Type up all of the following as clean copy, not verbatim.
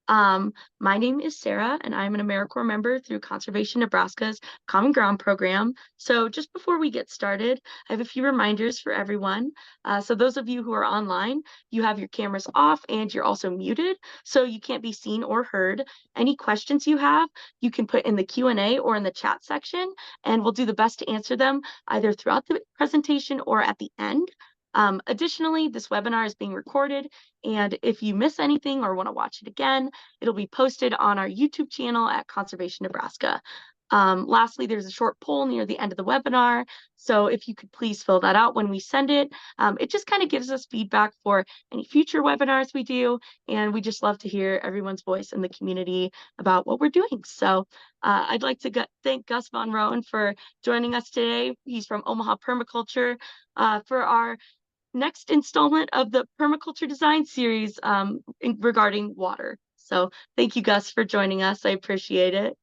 My name is Sarah, and I'm an AmeriCorps member through Conservation Nebraska's Common Ground program. So just before we get started, I have a few reminders for everyone. So those of you who are online, you have your cameras off and you're also muted, so you can't be seen or heard. Any questions you have, you can put in the Q&A or in the chat section, and we'll do the best to answer them either throughout the presentation or at the end. Additionally, this webinar is being recorded, and if you miss anything or want to watch it again, it'll be posted on our YouTube channel at Conservation Nebraska. Lastly, there's a short poll near the end of the webinar, so if you could please fill that out when we send it. It just kind of gives us feedback for any future webinars we do, and we just love to hear everyone's voice in the community about what we're doing. So I'd like to thank Gus von Roenn for joining us today. He's from Omaha Permaculture for our next installment of the Permaculture Design series regarding water. So thank you, Gus, for joining us. I appreciate it.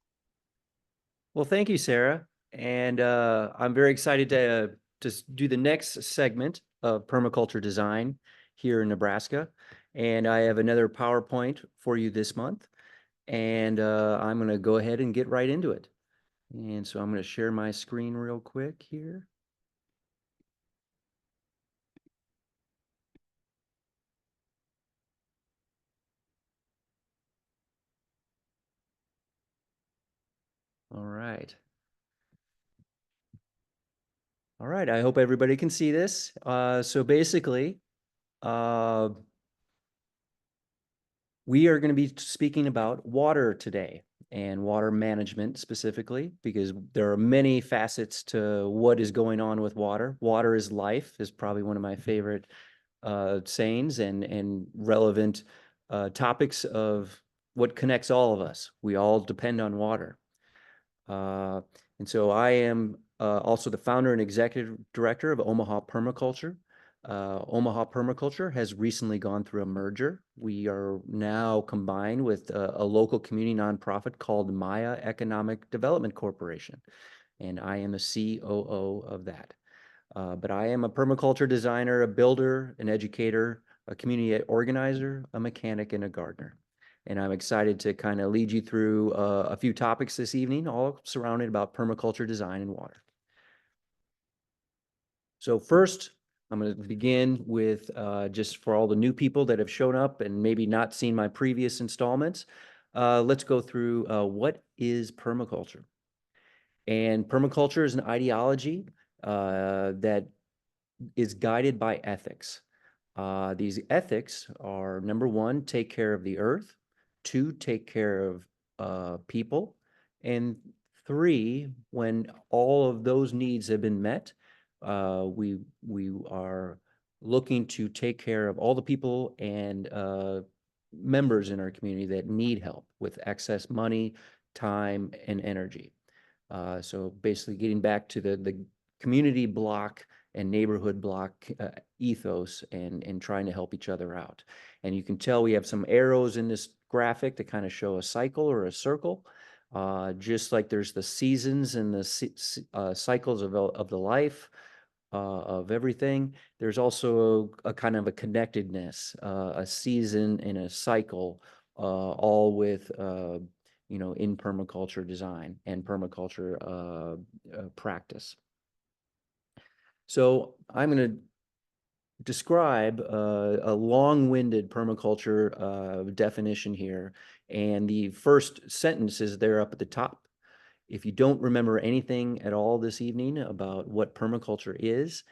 Well, thank you, Sarah. And I'm very excited to do the next segment of permaculture design here in Nebraska. And I have another PowerPoint for you this month. And I'm going to go ahead and get right into it. And so I'm going to share my screen real quick here. All right. All right, I hope everybody can see this. So basically, we are going to be speaking about water today and water management specifically, because there are many facets to what is going on with water. Water is life is probably one of my favorite sayings and relevant topics of what connects all of us. We all depend on water. And so I am also the founder and executive director of Omaha Permaculture. Omaha Permaculture has recently gone through a merger. We are now combined with a local community nonprofit called Maya Economic Development Corporation, and I am the COO of that. But I am a permaculture designer, a builder, an educator, a community organizer, a mechanic, and a gardener. And I'm excited to kind of lead you through a few topics this evening, all surrounded about permaculture design and water. So first, I'm going to begin with just for all the new people that have shown up and maybe not seen my previous installments, let's go through what is permaculture. And permaculture is an ideology that is guided by ethics. These ethics are, number one, take care of the earth, two, take care of people, and three, when all of those needs have been met, we are looking to take care of all the people and members in our community that need help with excess money, time, and energy. So basically getting back to the community block and neighborhood block ethos and trying to help each other out. And you can tell we have some arrows in this graphic to kind of show a cycle or a circle. Just like there's the seasons and the cycles of the life of everything, there's also a kind of a connectedness, a season and a cycle, all with in permaculture design and permaculture practice. So I'm going to describe a long-winded permaculture definition here. And the first sentence is there up at the top. If you don't remember anything at all this evening about what permaculture is,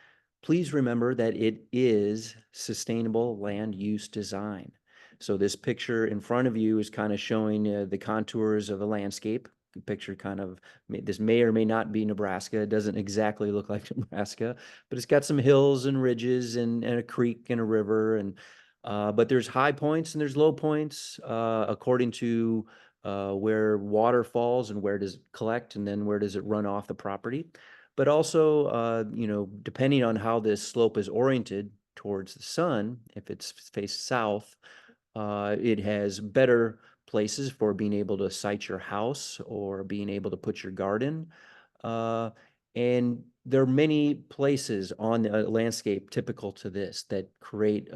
please remember that it is sustainable land use design. So this picture in front of you is kind of showing the contours of a landscape. The picture kind of, this may or may not be Nebraska. It doesn't exactly look like Nebraska, but it's got some hills and ridges and a creek and a river. And but there's high points and there's low points according to where water falls and where does it collect and then where does it run off the property. But also, depending on how this slope is oriented towards the sun, if it's faced south, it has better places for being able to site your house or being able to put your garden. And there are many places on the landscape typical to this that create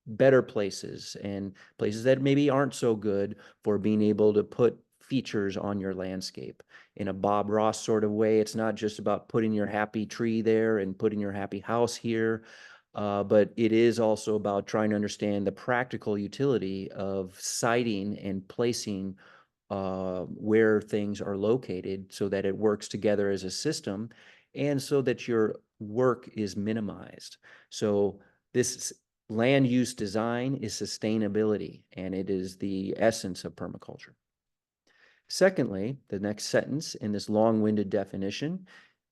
better places and places that maybe aren't so good for being able to put features on your landscape in a Bob Ross sort of way. It's not just about putting your happy tree there and putting your happy house here, but it is also about trying to understand the practical utility of siting and placing where things are located so that it works together as a system and so that your work is minimized. So this land use design is sustainability, and it is the essence of permaculture. Secondly, the next sentence in this long-winded definition,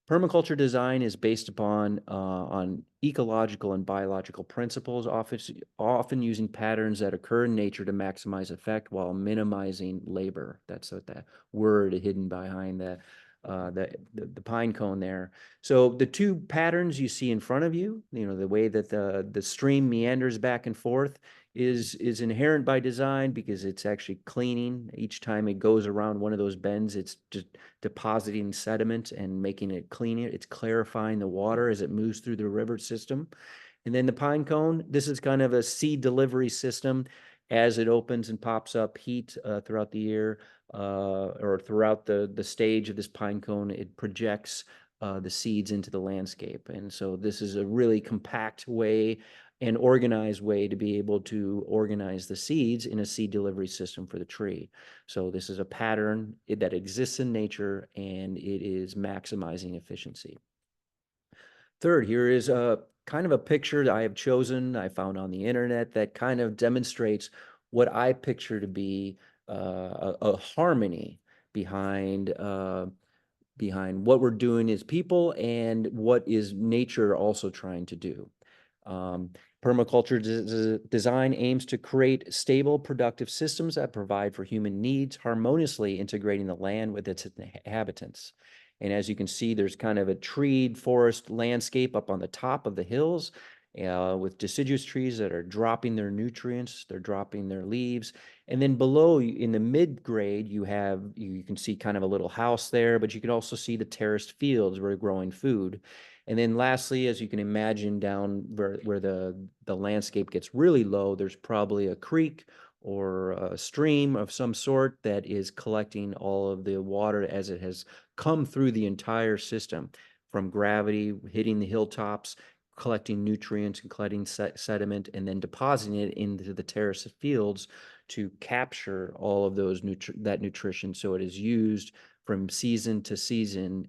permaculture design is based upon on ecological and biological principles, often using patterns that occur in nature to maximize effect while minimizing labor. That's what that word hidden behind the pine cone there. So the two patterns you see in front of you, the way that the stream meanders back and forth is inherent by design because it's actually cleaning. Each time it goes around one of those bends, it's just depositing sediment and making it cleaner. It's clarifying the water as it moves through the river system. And then the pine cone, this is kind of a seed delivery system. As it opens and pops up heat throughout the year or throughout the stage of this pine cone, it projects the seeds into the landscape. And so this is a really compact way, an organized way to be able to organize the seeds in a seed delivery system for the tree. So this is a pattern that exists in nature, and it is maximizing efficiency. Third, here is a kind of a picture that I have chosen, I found on the internet, that kind of demonstrates what I picture to be a harmony behind behind what we're doing as people and what is nature also trying to do. Um, Permaculture design aims to create stable, productive systems that provide for human needs, harmoniously integrating the land with its inhabitants. And as you can see, there's kind of a treed forest landscape up on the top of the hills with deciduous trees that are dropping their nutrients, they're dropping their leaves. And then below in the mid grade, you can see kind of a little house there, but you can also see the terraced fields where they're growing food. And then lastly, as you can imagine, down where the landscape gets really low, there's probably a creek or a stream of some sort that is collecting all of the water as it has come through the entire system from gravity hitting the hilltops, collecting nutrients and collecting sediment, and then depositing it into the terrace fields to capture all of that nutrition so it is used from season to season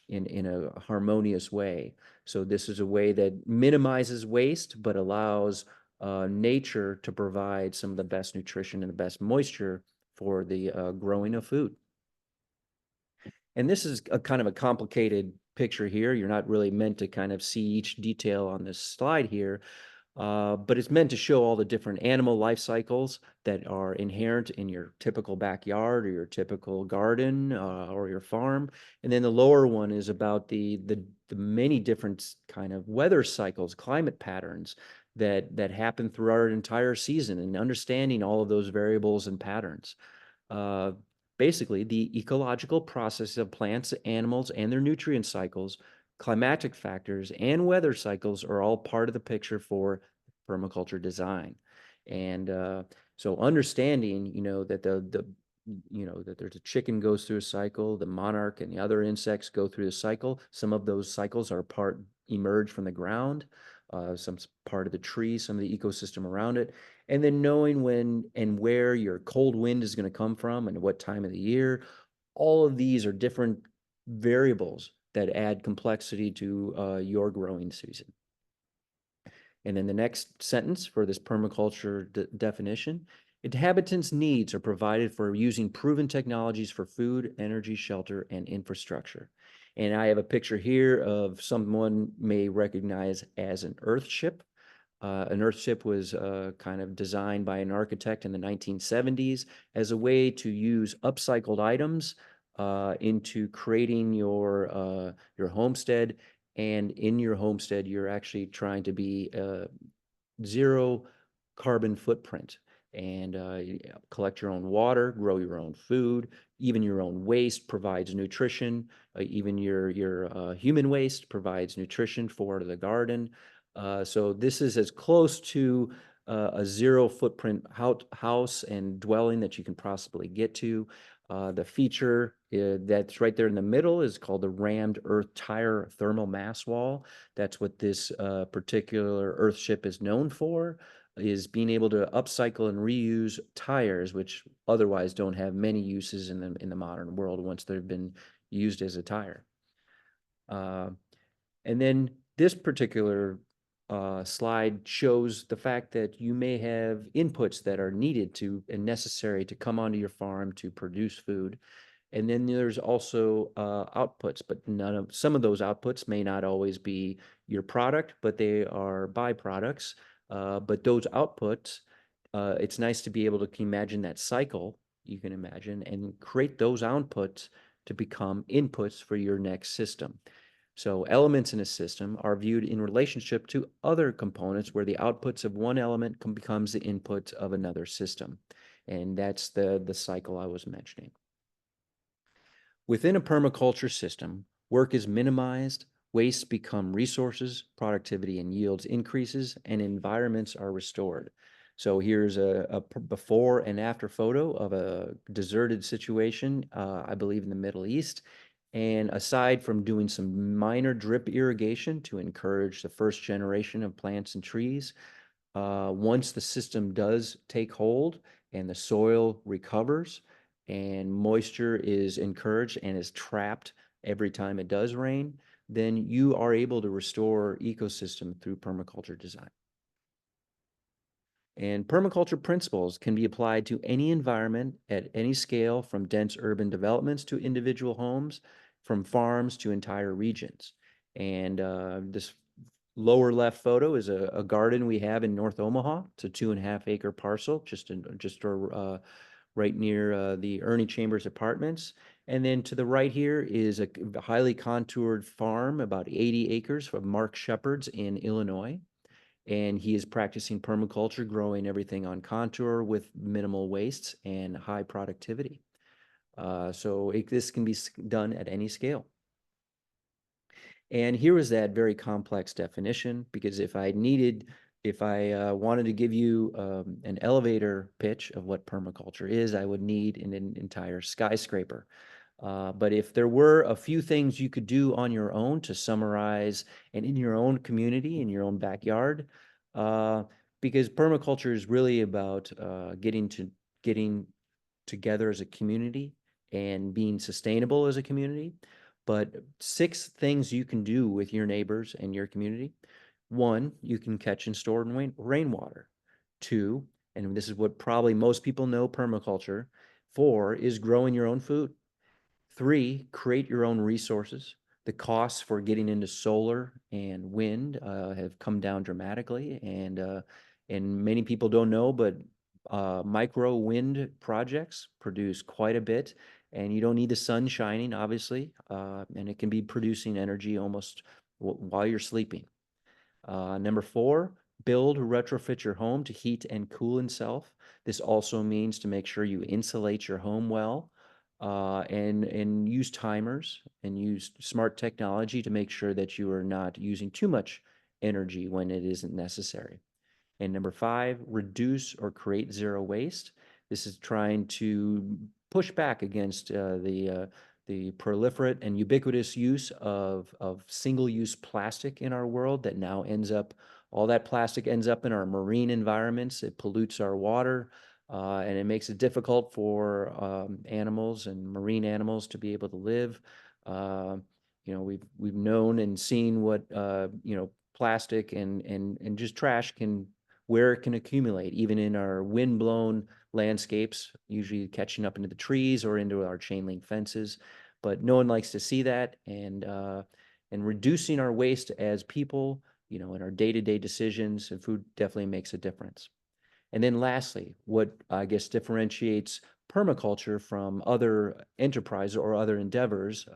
in a harmonious way. So this is a way that minimizes waste but allows nature to provide some of the best nutrition and the best moisture for the growing of food. And this is a kind of a complicated picture here. You're not really meant to kind of see each detail on this slide here, but it's meant to show all the different animal life cycles that are inherent in your typical backyard or your typical garden or your farm. And then the lower one is about the many different kind of weather cycles, climate patterns that happen throughout our entire season, and understanding all of those variables and patterns. Uh, Basically, the ecological process of plants, animals, and their nutrient cycles, climatic factors, and weather cycles are all part of the picture for permaculture design. And so understanding, that that there's a chicken goes through a cycle, the monarch and the other insects go through the cycle. Some of those cycles are emerge from the ground, some part of the tree, some of the ecosystem around it. And then knowing when and where your cold wind is going to come from and what time of the year, all of these are different variables that add complexity to your growing season. And then the next sentence for this permaculture definition, inhabitants' needs are provided for using proven technologies for food, energy, shelter, and infrastructure. And I have a picture here of someone may recognize as an earthship. An earthship was kind of designed by an architect in the 1970s as a way to use upcycled items into creating your homestead. And in your homestead, you're actually trying to be zero carbon footprint and collect your own water, grow your own food, even your own waste provides nutrition. Even your human waste provides nutrition for the garden. So this is as close to a zero footprint house and dwelling that you can possibly get to. The feature that's right there in the middle is called the rammed earth tire thermal mass wall. That's what this particular Earthship is known for, is being able to upcycle and reuse tires, which otherwise don't have many uses in the modern world once they've been used as a tire. And then this particular slide shows the fact that you may have inputs that are needed to and necessary to come onto your farm to produce food. And then there's also outputs, but some of those outputs may not always be your product, but they are byproducts. But those outputs, it's nice to be able to imagine that cycle, you can imagine, and create those outputs to become inputs for your next system. So elements in a system are viewed in relationship to other components where the outputs of one element becomes the input of another system. And that's the cycle I was mentioning. Within a permaculture system, work is minimized, wastes become resources, productivity and yields increases, and environments are restored. So here's a before and after photo of a deserted situation, I believe in the Middle East. And aside from doing some minor drip irrigation to encourage the first generation of plants and trees, once the system does take hold and the soil recovers and moisture is encouraged and is trapped every time it does rain, then you are able to restore ecosystem through permaculture design. And permaculture principles can be applied to any environment at any scale, from dense urban developments to individual homes, from farms to entire regions. And this lower left photo is a garden we have in North Omaha. It's a 2.5 acre parcel, just right near the Ernie Chambers Apartments. And then to the right here is a highly contoured farm, about 80 acres, from Mark Shepard's in Illinois. And he is practicing permaculture, growing everything on contour with minimal wastes and high productivity. This can be done at any scale. And here is that very complex definition, because if I wanted to give you an elevator pitch of what permaculture is, I would need an entire skyscraper. But if there were a few things you could do on your own to summarize, and in your own community, in your own backyard, because permaculture is really about getting together as a community and being sustainable as a community. But 6 things you can do with your neighbors and your community. 1, you can catch and store rainwater. 2, and this is what probably most people know permaculture. 4 is growing your own food. 3, create your own resources. The costs for getting into solar and wind have come down dramatically, and many people don't know, but micro wind projects produce quite a bit, and you don't need the sun shining, obviously, and it can be producing energy almost while you're sleeping. Number 4, build or retrofit your home to heat and cool itself. This also means to make sure you insulate your home well, and use timers and use smart technology to make sure that you are not using too much energy when it isn't necessary. And number 5, reduce or create zero waste. This is trying to push back against the proliferate and ubiquitous use of single-use plastic in our world that now all that plastic ends up in our marine environments. It pollutes our water, and it makes it difficult for animals and marine animals to be able to live. We've known and seen what plastic and just trash where it can accumulate, even in our wind-blown landscapes, usually catching up into the trees or into our chain link fences. But no one likes to see that, and reducing our waste as people, in our day-to-day decisions, and food definitely makes a difference. And then lastly, what I guess differentiates permaculture from other enterprises or other endeavors,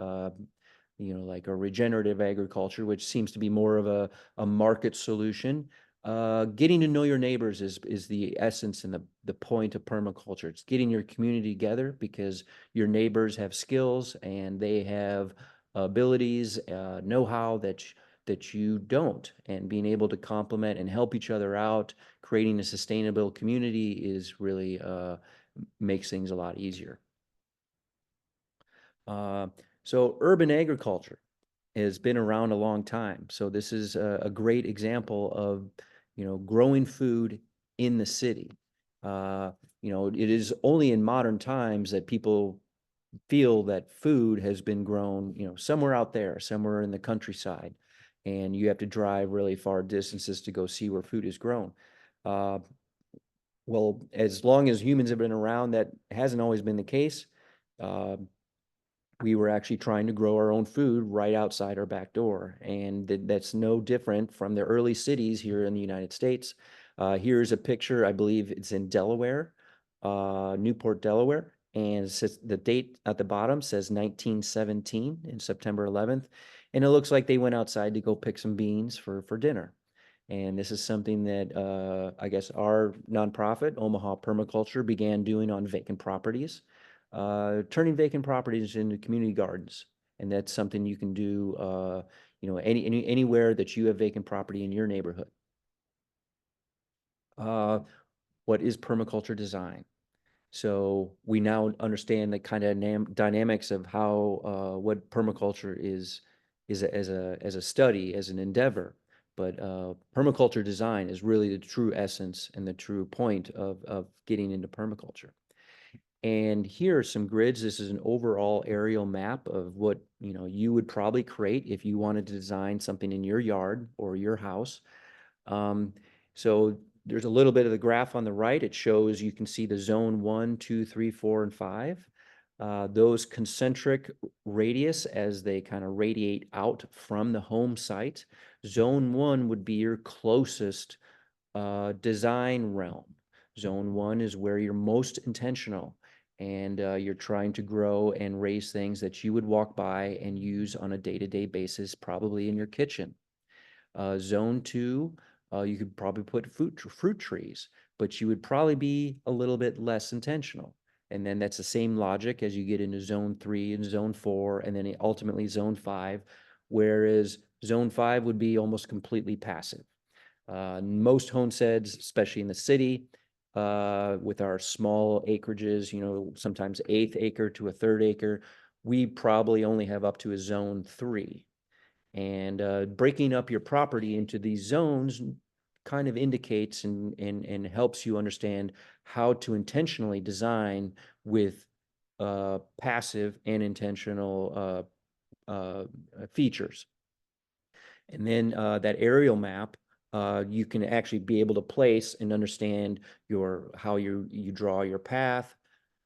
like a regenerative agriculture, which seems to be more of a market solution. Getting to know your neighbors is the essence and the point of permaculture. It's getting your community together because your neighbors have skills and they have abilities, know-how that you don't, and being able to complement and help each other out, creating a sustainable community is really makes things a lot easier. Uh, so urban agriculture has been around a long time. So this is a great example of, growing food in the city. Uh, it is only in modern times that people feel that food has been grown, somewhere out there, somewhere in the countryside, and you have to drive really far distances to go see where food is grown. Uh, well, as long as humans have been around, that hasn't always been the case. Uh, we were actually trying to grow our own food right outside our back door. And that's no different from the early cities here in the United States. Here's a picture, I believe it's in Delaware, Newport, Delaware. And it says, the date at the bottom says 1917 in September 11th. And it looks like they went outside to go pick some beans for dinner. And this is something that I guess our nonprofit, Omaha Permaculture, began doing on vacant properties, turning vacant properties into community gardens. And that's something you can do, anywhere that you have vacant property in your neighborhood. Uh, what is permaculture design? So we now understand the kind of dynamics of how what permaculture is as a study, as an endeavor. But permaculture design is really the true essence and the true point of getting into permaculture. And here are some grids. This is an overall aerial map of what you would probably create if you wanted to design something in your yard or your house. Um, so there's a little bit of the graph on the right. It shows, you can see the zone 1, 2, 3, 4, and 5. Those concentric radius as they kind of radiate out from the home site. Zone 1 would be your closest design realm. Zone 1 is where you're most intentional, and you're trying to grow and raise things that you would walk by and use on a day-to-day basis, probably in your kitchen. Zone 2, you could probably put fruit trees, but you would probably be a little bit less intentional. And then that's the same logic as you get into zone 3 and zone 4, and then ultimately zone 5, whereas zone 5 would be almost completely passive. Most homesteads, especially in the city, with our small acreages, sometimes 1/8 acre to a 1/3 acre, we probably only have up to a zone 3. And breaking up your property into these zones kind of indicates and helps you understand how to intentionally design with passive and intentional features. And then that aerial map, you can actually be able to place and understand how you draw your path,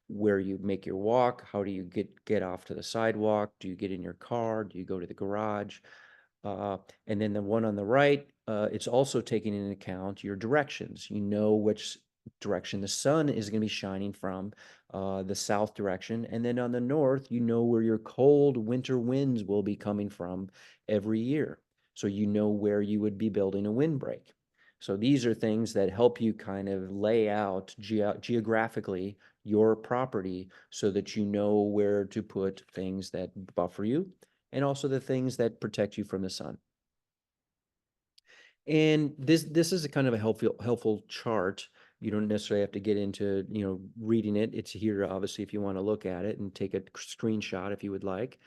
where you make your walk, how do you get off to the sidewalk, do you get in your car, do you go to the garage? And then the one on the right, it's also taking into account your directions. You know which direction the sun is going to be shining from, the south direction. And then on the north, you know where your cold winter winds will be coming from every year. So you know where you would be building a windbreak. So these are things that help you kind of lay out geographically your property so that you know where to put things that buffer you and also the things that protect you from the sun. And this is a kind of a helpful chart. You don't necessarily have to get into, reading it. It's here, obviously, if you want to look at it and take a screenshot if you would like.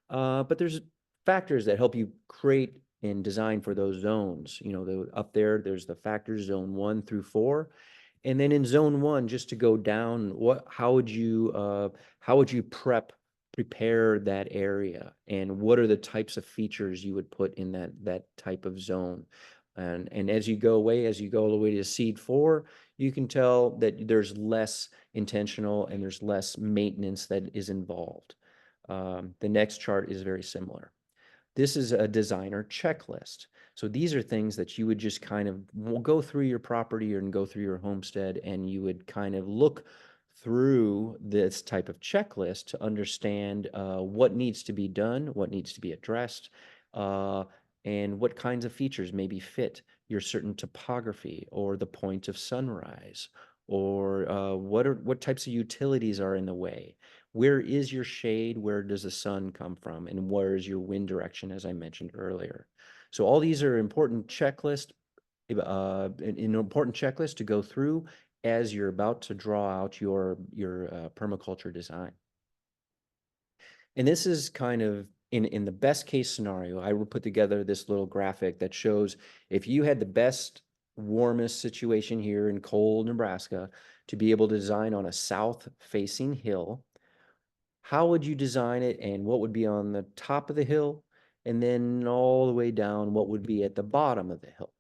But there's factors that help you create and design for those zones. Up there's the factors, zone 1 through 4. And then in zone 1, just to go down, how would you prepare that area, and what are the types of features you would put in that type of zone? And as you go all the way to seed 4, you can tell that there's less intentional and there's less maintenance that is involved. The next chart is very similar. This is a designer checklist. So these are things that you would just kind of go through your property and go through your homestead, and you would kind of look through this type of checklist to understand what needs to be done, what needs to be addressed, and what kinds of features maybe fit your certain topography or the point of sunrise, or what types of utilities are in the way. Where is your shade? Where does the sun come from? And where is your wind direction, as I mentioned earlier? So all these are important an important checklist to go through as you're about to draw out your permaculture design. And this is kind of in the best case scenario. I would put together this little graphic that shows if you had the best, warmest situation here in cold Nebraska to be able to design on a south-facing hill, how would you design it and what would be on the top of the hill? And then all the way down, what would be at the bottom of the hill?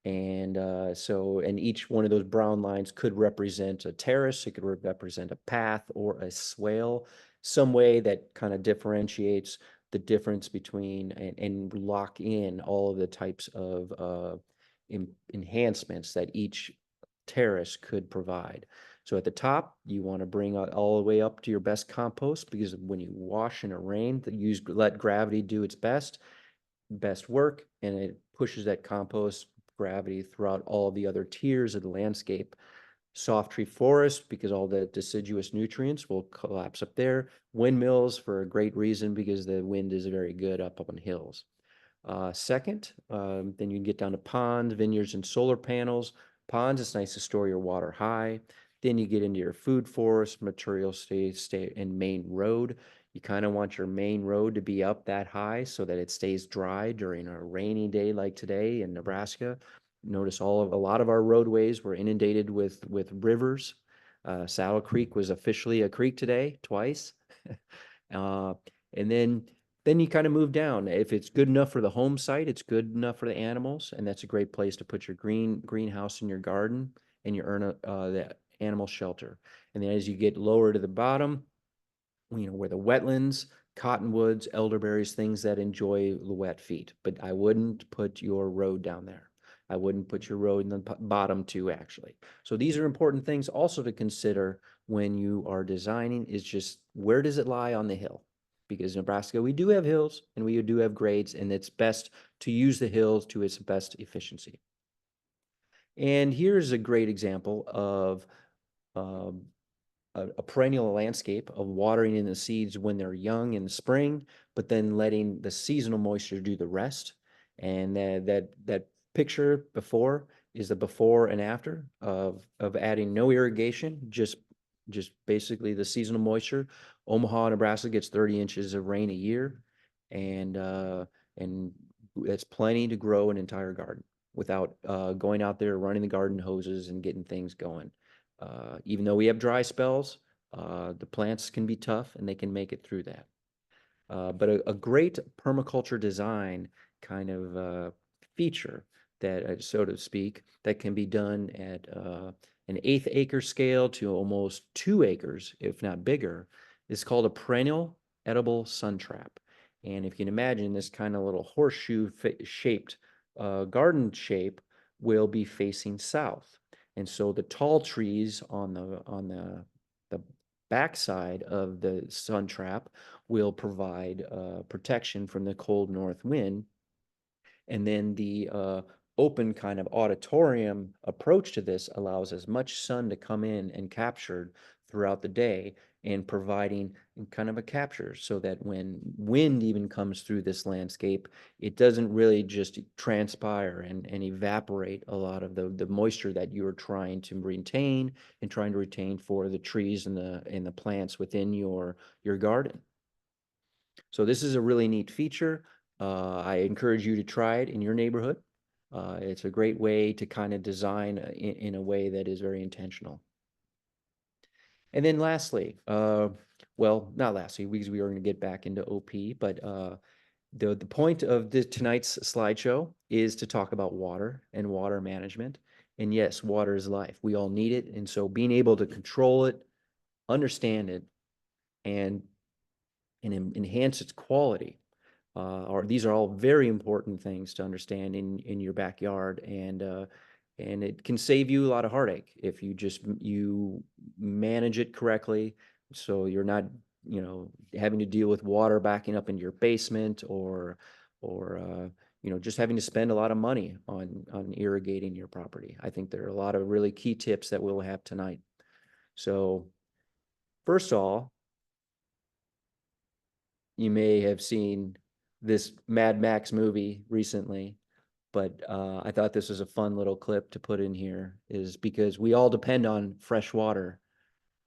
And and each one of those brown lines could represent a terrace, it could represent a path or a swale, some way that kind of differentiates the difference between and lock in all of the types of enhancements that each terrace could provide. So at the top, you want to bring all the way up to your best compost, because when you wash in a rain, let gravity do its best work, and it pushes that compost gravity throughout all the other tiers of the landscape. Soft tree forest, because all the deciduous nutrients will collapse up there. Windmills, for a great reason, because the wind is very good up on hills. Second, then you can get down to ponds, vineyards, and solar panels. Ponds, it's nice to store your water high. Then you get into your food forest, material stay and main road. You kind of want your main road to be up that high so that it stays dry during a rainy day like today in Nebraska. Notice a lot of our roadways were inundated with rivers. Saddle Creek was officially a creek today, twice. uh, and then you kind of move down. If it's good enough for the home site, it's good enough for the animals, and that's a great place to put your greenhouse in your garden and your the animal shelter. And then as you get lower to the bottom, where the wetlands, cottonwoods, elderberries, things that enjoy the wet feet. But I wouldn't put your road down there. I wouldn't put your road in the bottom too, actually. So these are important things also to consider when you are designing, is just where does it lie on the hill? Because Nebraska, we do have hills and we do have grades, and it's best to use the hills to its best efficiency. And here's a great example of um, a perennial landscape of watering in the seeds when they're young in the spring, but then letting the seasonal moisture do the rest. And that picture before is the before and after of adding no irrigation, just basically the seasonal moisture. Omaha, Nebraska gets 30 inches of rain a year, and that's plenty to grow an entire garden without going out there running the garden hoses and getting things going. Even though we have dry spells, the plants can be tough and they can make it through that. But a great permaculture design kind of feature that, so to speak, that can be done at an 1/8 acre scale to almost 2 acres, if not bigger, is called a perennial edible sun trap. And if you can imagine, this kind of little horseshoe shaped garden shape will be facing south. And so the tall trees on the backside of the sun trap will provide protection from the cold north wind. And then the open kind of auditorium approach to this allows as much sun to come in and captured throughout the day, and providing kind of a capture so that when wind even comes through this landscape, it doesn't really just transpire and evaporate a lot of the moisture that you're trying to retain and trying to retain for the trees and the plants within your garden. So this is a really neat feature. I encourage you to try it in your neighborhood. It's a great way to kind of design in a way that is very intentional. And then lastly, well, not lastly, because we are going to get back into OP, but the point of tonight's slideshow is to talk about water and water management. And yes, water is life. We all need it. And so being able to control it, understand it, and enhance its quality. These are all very important things to understand in your backyard, and it can save you a lot of heartache if you manage it correctly. So you're not having to deal with water backing up into your basement, or just having to spend a lot of money on irrigating your property. I think there are a lot of really key tips that we'll have tonight. So first of all, you may have seen this Mad Max movie recently, but I thought this was a fun little clip to put in here, is because we all depend on fresh water.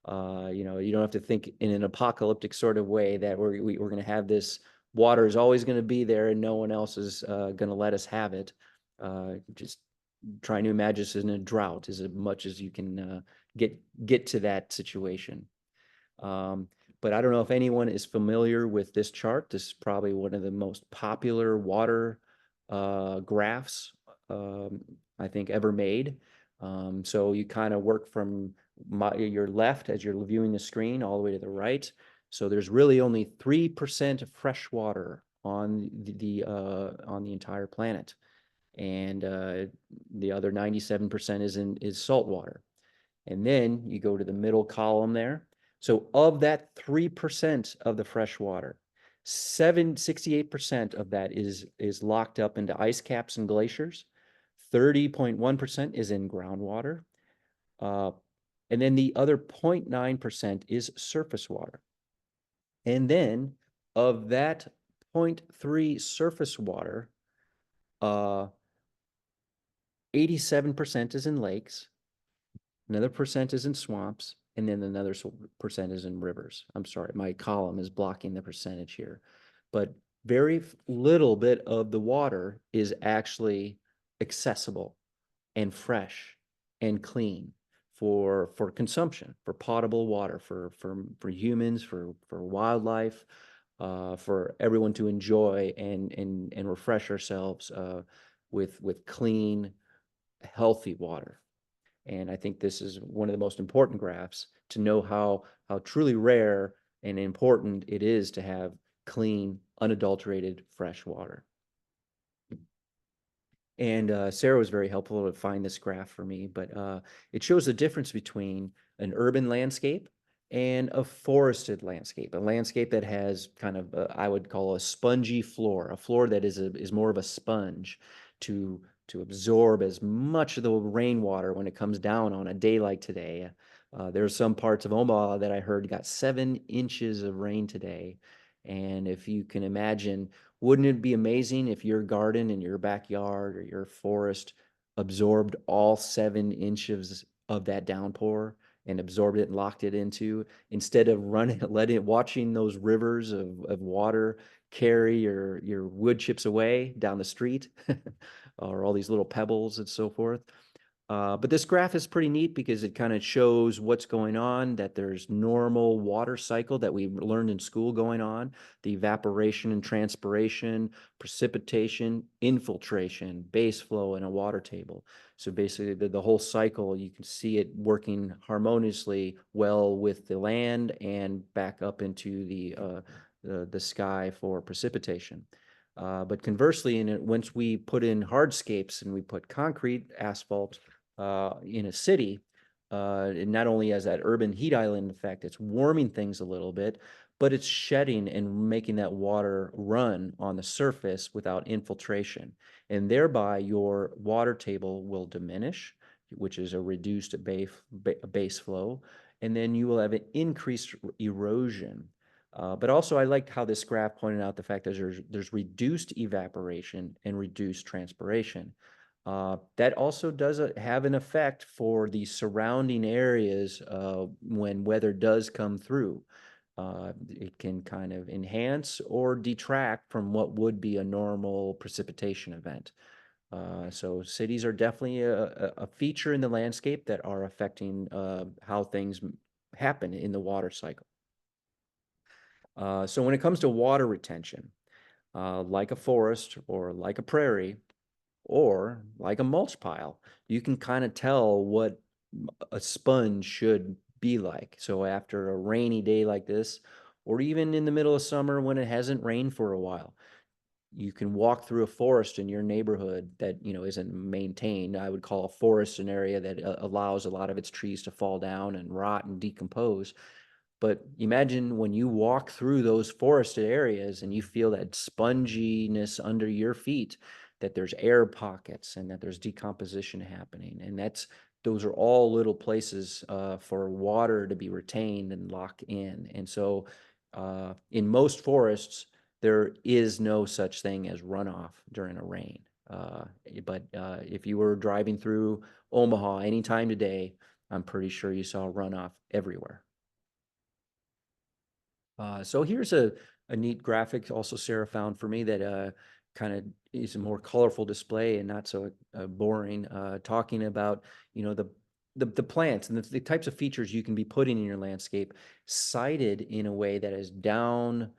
You don't have to think in an apocalyptic sort of way that we're going to have this water is always going to be there and no one else is going to let us have it. Just trying to imagine this in a drought as much as you can get to that situation. Um, but I don't know if anyone is familiar with this chart. This is probably one of the most popular water graphs I think ever made. So you kind of work from your left as you're viewing the screen all the way to the right. So there's really only 3% of fresh water on the entire planet, and the other 97% is salt water. And then you go to the middle column there. So of that 3% of the fresh water, 68% of that is locked up into ice caps and glaciers. 30.1% is in groundwater. Uh, and then the other 0.9% is surface water. And then of that 0.3 surface water, 87% is in lakes, another percent is in swamps, and then another percent is in rivers. I'm sorry, my column is blocking the percentage here. But very little bit of the water is actually accessible and fresh and clean for consumption, for potable water, for humans, for wildlife, for everyone to enjoy and refresh ourselves with clean, healthy water. And I think this is one of the most important graphs to know how truly rare and important it is to have clean, unadulterated, fresh water. And Sarah was very helpful to find this graph for me, but it shows the difference between an urban landscape and a forested landscape, a landscape that has kind of, I would call a spongy floor, a floor that is more of a sponge to absorb as much of the rainwater when it comes down on a day like today. There are some parts of Omaha that I heard got 7 inches of rain today. And if you can imagine, wouldn't it be amazing if your garden in your backyard or your forest absorbed all 7 inches of that downpour and absorbed it and locked it into, instead of watching those rivers of water carry your wood chips away down the street or all these little pebbles and so forth. But this graph is pretty neat because it kind of shows what's going on, that there's normal water cycle that we learned in school going on, the evaporation and transpiration, precipitation, infiltration, base flow, and a water table. So basically the whole cycle, you can see it working harmoniously well with the land and back up into the sky for precipitation. But conversely, once we put in hardscapes and we put concrete, asphalt, in a city, it not only has that urban heat island effect, it's warming things a little bit, but it's shedding and making that water run on the surface without infiltration. And thereby your water table will diminish, which is a reduced base flow. And then you will have an increased erosion. But also I liked how this graph pointed out the fact that there's reduced evaporation and reduced transpiration. That also does have an effect for the surrounding areas when weather does come through. It can kind of enhance or detract from what would be a normal precipitation event. So cities are definitely a feature in the landscape that are affecting how things happen in the water cycle. So when it comes to water retention, like a forest or like a prairie, or like a mulch pile, you can kind of tell what a sponge should be like. So after a rainy day like this, or even in the middle of summer when it hasn't rained for a while, you can walk through a forest in your neighborhood that isn't maintained. I would call a forest an area that allows a lot of its trees to fall down and rot and decompose. But imagine when you walk through those forested areas and you feel that sponginess under your feet, that there's air pockets and that there's decomposition happening. And those are all little places for water to be retained and locked in. And so in most forests, there is no such thing as runoff during a rain. But if you were driving through Omaha anytime today, I'm pretty sure you saw runoff everywhere. So here's a neat graphic also Sarah found for me that kind of is a more colorful display and not so boring, talking about, you know, the plants and the types of features you can be putting in your landscape sited in a way that is down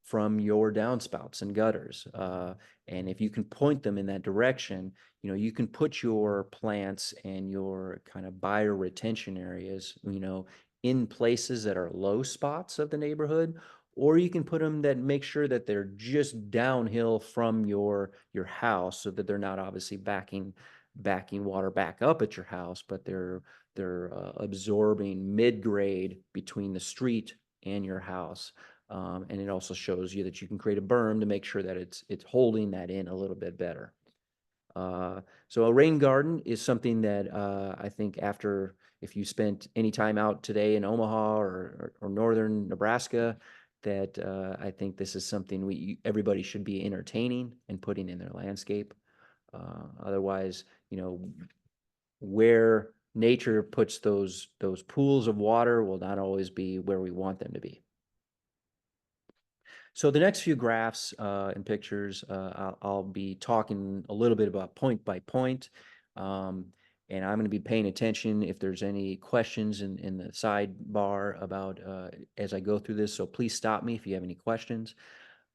from your downspouts and gutters. And if you can point them in that direction, you know, you can put your plants and your kind of bioretention areas, you know, in places that are low spots of the neighborhood, or you can put them that make sure that they're just downhill from your house so that they're not obviously backing water back up at your house, but they're absorbing mid-grade between the street and your house. And it also shows you that you can create a berm to make sure that it's holding that in a little bit better. So a rain garden is something that I think after, if you spent any time out today in Omaha or northern Nebraska, that I think this is something everybody should be entertaining and putting in their landscape. Otherwise, you know, where nature puts those pools of water will not always be where we want them to be. So the next few graphs and pictures, I'll be talking a little bit about point by point. And I'm going to be paying attention if there's any questions in the sidebar about as I go through this. So please stop me if you have any questions.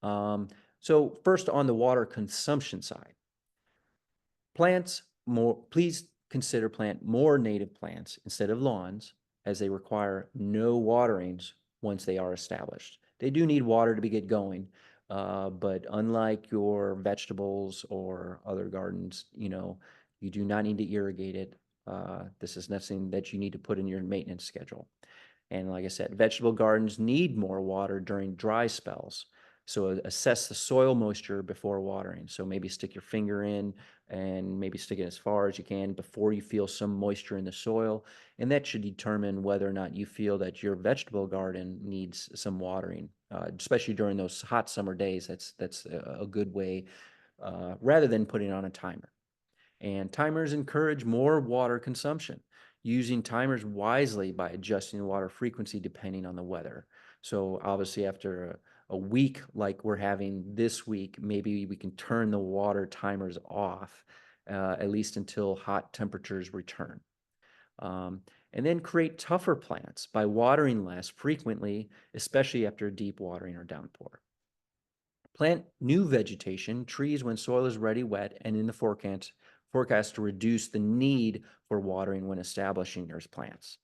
So first on the water consumption side. Please consider plant more native plants instead of lawns, as they require no waterings once they are established. They do need water to get going, but unlike your vegetables or other gardens, you know, you do not need to irrigate it. This is nothing that you need to put in your maintenance schedule. And like I said, vegetable gardens need more water during dry spells. So assess the soil moisture before watering. So maybe stick your finger in and maybe stick it as far as you can before you feel some moisture in the soil. And that should determine whether or not you feel that your vegetable garden needs some watering, especially during those hot summer days. That's a good way, rather than putting on a timer. And timers encourage more water consumption, using timers wisely by adjusting the water frequency depending on the weather. So obviously after a week like we're having this week, maybe we can turn the water timers off, at least until hot temperatures return. And then create tougher plants by watering less frequently, especially after deep watering or downpour. Plant new vegetation, trees when soil is ready, wet, and in the forecast to reduce the need for watering when establishing your plants.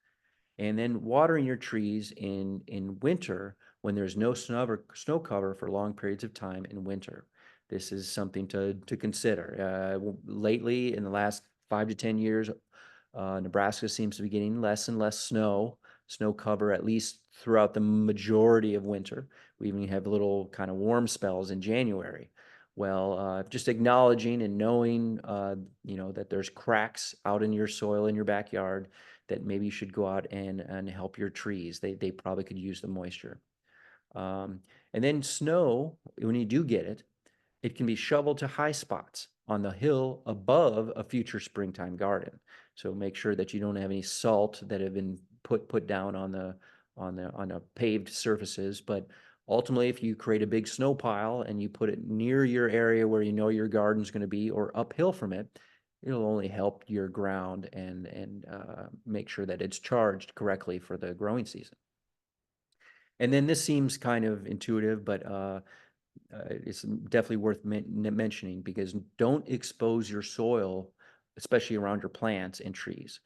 And then watering your trees in winter when there's no snow cover for long periods of time in winter. This is something to consider. Lately, in the last 5 to 10 years, Nebraska seems to be getting less and less snow cover, at least throughout the majority of winter. We even have little kind of warm spells in January. Well, just acknowledging and knowing, you know, that there's cracks out in your soil in your backyard, that maybe you should go out and help your trees. They probably could use the moisture. And then snow, when you do get it, it can be shoveled to high spots on the hill above a future springtime garden. So make sure that you don't have any salt that have been put down on the paved surfaces. But ultimately, if you create a big snow pile and you put it near your area where you know your garden's going to be, or uphill from it, it'll only help your ground and make sure that it's charged correctly for the growing season. And then this seems kind of intuitive, but it's definitely worth mentioning, because don't expose your soil, especially around your plants and trees.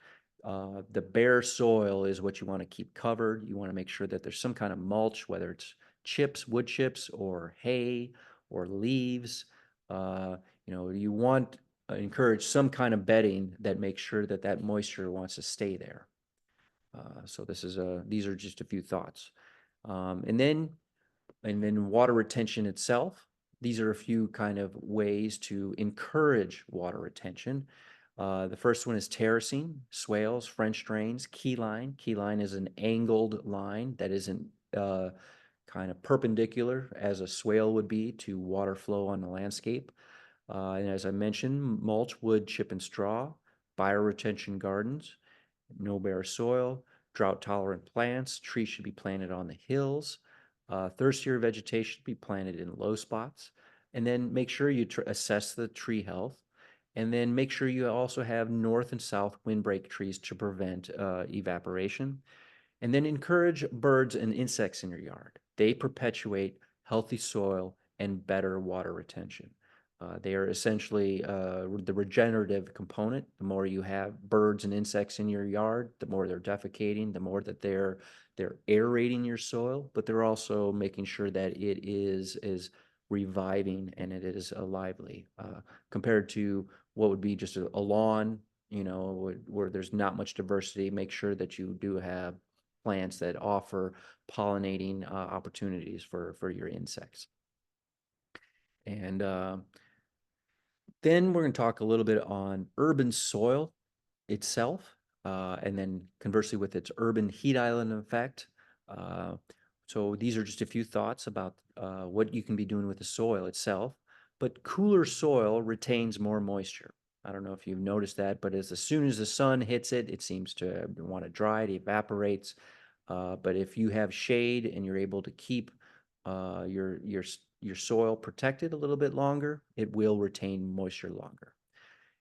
The bare soil is what you want to keep covered. You want to make sure that there's some kind of mulch, whether it's chips, wood chips, or hay, or leaves. You know, you want encourage some kind of bedding that makes sure that that moisture wants to stay there. So these are just a few thoughts. And then water retention itself. These are a few kind of ways to encourage water retention. The first one is terracing, swales, French drains, keyline. Keyline is an angled line that isn't kind of perpendicular as a swale would be to water flow on the landscape. And as I mentioned, mulch, wood, chip, and straw, bioretention gardens, no bare soil, drought tolerant plants. Trees should be planted on the hills. Thirstier vegetation be planted in low spots. And then make sure you assess the tree health. And then make sure you also have north and south windbreak trees to prevent evaporation. And then encourage birds and insects in your yard. They perpetuate healthy soil and better water retention. They are essentially the regenerative component. The more you have birds and insects in your yard, the more they're defecating, the more that they're aerating your soil, but they're also making sure that it is reviving and it is lively compared to what would be just a lawn, where there's not much diversity. Make sure that you do have plants that offer pollinating opportunities for your insects. And then we're going to talk a little bit on urban soil itself, and then conversely with its urban heat island effect. Uh, so these are just a few thoughts about what you can be doing with the soil itself. But cooler soil retains more moisture. I don't know if you've noticed that, but as soon as the sun hits it, it seems to want to dry, it evaporates. But if you have shade and you're able to keep your soil protected a little bit longer, it will retain moisture longer.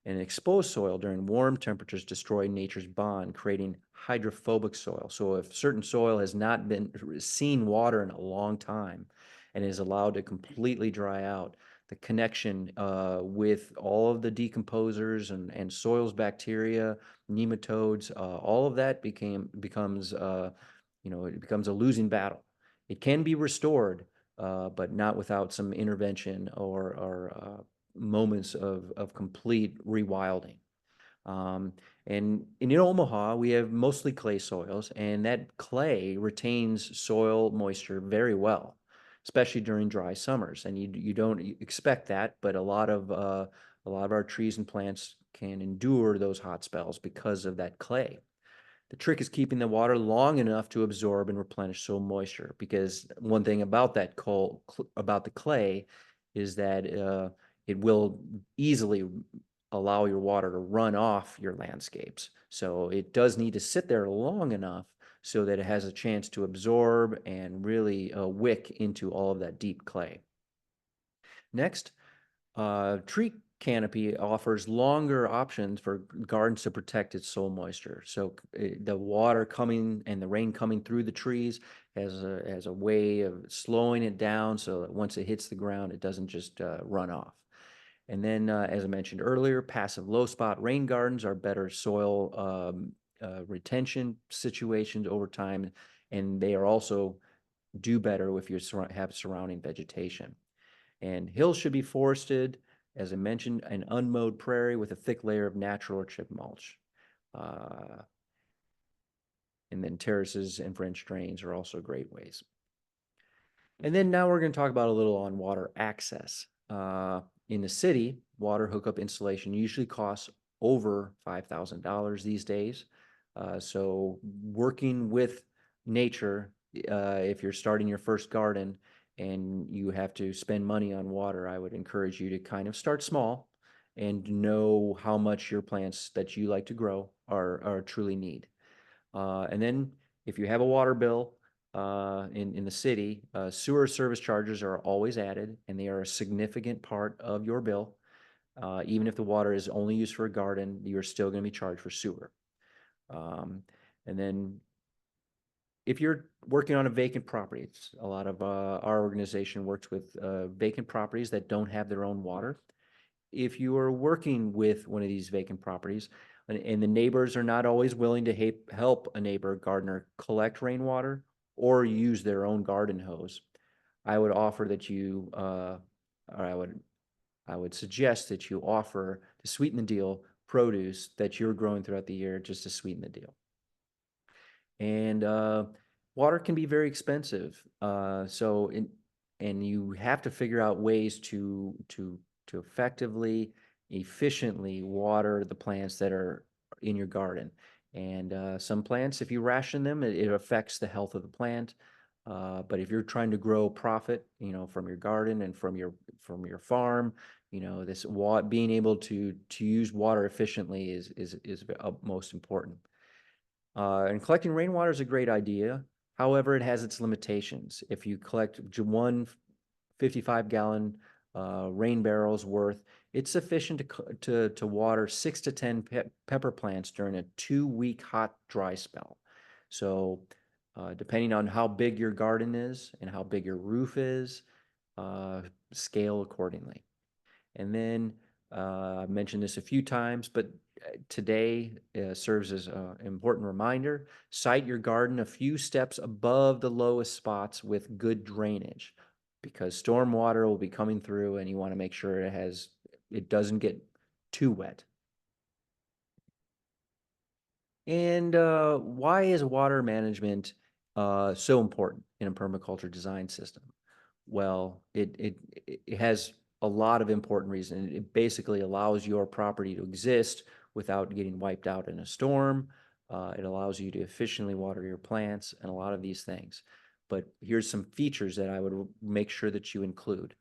And exposed soil during warm temperatures destroy nature's bond, creating hydrophobic soil. So if certain soil has not been seen water in a long time and is allowed to completely dry out, the connection with all of the decomposers and soil's bacteria, nematodes, all of that becomes it becomes a losing battle. It can be restored, but not without some intervention or moments of complete rewilding. Um, and in Omaha, we have mostly clay soils, and that clay retains soil moisture very well, especially during dry summers. And you don't expect that, but a lot of our trees and plants can endure those hot spells because of that clay. The trick is keeping the water long enough to absorb and replenish soil moisture, because one thing about about the clay is that it will easily allow your water to run off your landscapes. So it does need to sit there long enough so that it has a chance to absorb and really wick into all of that deep clay. Next, tree canopy offers longer options for gardens to protect its soil moisture. So the water coming and the rain coming through the trees has a way of slowing it down so that once it hits the ground, it doesn't just run off. And then, as I mentioned earlier, passive low spot rain gardens are better soil retention situations over time, and they are also do better if you have surrounding vegetation. And hills should be forested, as I mentioned, an unmowed prairie with a thick layer of natural or chip mulch. And then terraces and French drains are also great ways. And then now we're going to talk about a little on water access. In the city, water hookup installation usually costs over $5,000 these days. So working with nature, if you're starting your first garden and you have to spend money on water, I would encourage you to kind of start small and know how much your plants that you like to grow are truly need. And then if you have a water bill in the city, sewer service charges are always added, and they are a significant part of your bill. Even if the water is only used for a garden, you're still going to be charged for sewer. And then if you're working on a vacant property, a lot of our organization works with vacant properties that don't have their own water. If you are working with one of these vacant properties and the neighbors are not always willing to help a neighbor gardener collect rainwater or use their own garden hose, I would offer that or I would suggest that you offer to sweeten the deal produce that you're growing throughout the year just to sweeten the deal. And water can be very expensive. And you have to figure out ways to effectively, efficiently water the plants that are in your garden. And some plants, if you ration them, it affects the health of the plant. But if you're trying to grow profit, from your garden and from your farm, this water, being able to use water efficiently is most important. And collecting rainwater is a great idea. However, it has its limitations. If you collect one 55-gallon rain barrels worth, it's sufficient to water 6 to 10 pepper plants during a 2-week hot, dry spell. So depending on how big your garden is and how big your roof is, scale accordingly. And then I've mentioned this a few times, but today serves as an important reminder. Site your garden a few steps above the lowest spots with good drainage, because storm water will be coming through and you want to make sure it doesn't get too wet. And why is water management so important in a permaculture design system? Well, it has a lot of important reasons. It basically allows your property to exist without getting wiped out in a storm. It allows you to efficiently water your plants and a lot of these things. But here's some features that I would make sure that you include.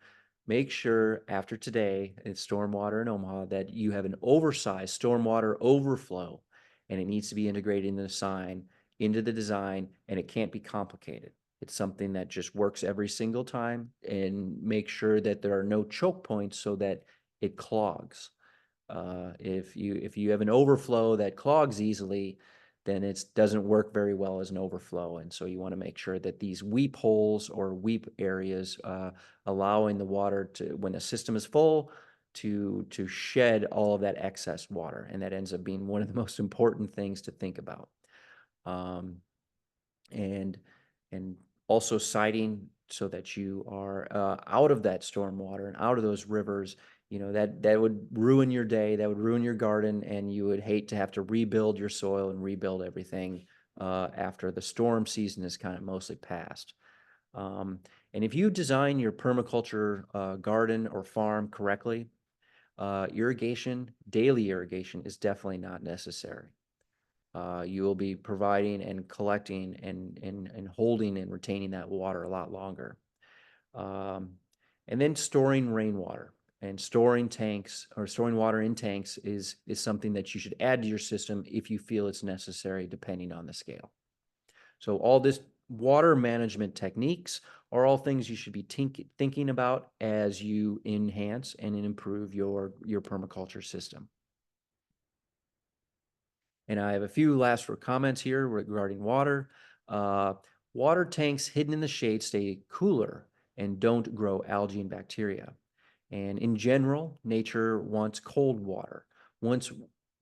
Make sure after today, it's stormwater in Omaha, that you have an oversized stormwater overflow, and it needs to be integrated in the sign, into the design, and it can't be complicated. It's something that just works every single time, and make sure that there are no choke points so that it clogs. If you have an overflow that clogs easily, then it doesn't work very well as an overflow. And so you want to make sure that these weep holes or weep areas, allowing the water to, when the system is full, to shed all of that excess water. And that ends up being one of the most important things to think about. Um, and and also siting so that you are out of that storm water and out of those rivers. That would ruin your day, that would ruin your garden, and you would hate to have to rebuild your soil and rebuild everything after the storm season is kind of mostly past. And if you design your permaculture garden or farm correctly, daily irrigation is definitely not necessary. You will be providing and collecting and holding and retaining that water a lot longer. Um, and then storing rainwater and storing tanks, or storing water in tanks, is something that you should add to your system if you feel it's necessary, depending on the scale. So all this water management techniques are all things you should be thinking about as you enhance and improve your permaculture system. And I have a few last comments here regarding water. Water tanks hidden in the shade stay cooler and don't grow algae and bacteria. And in general, nature wants cold water. Once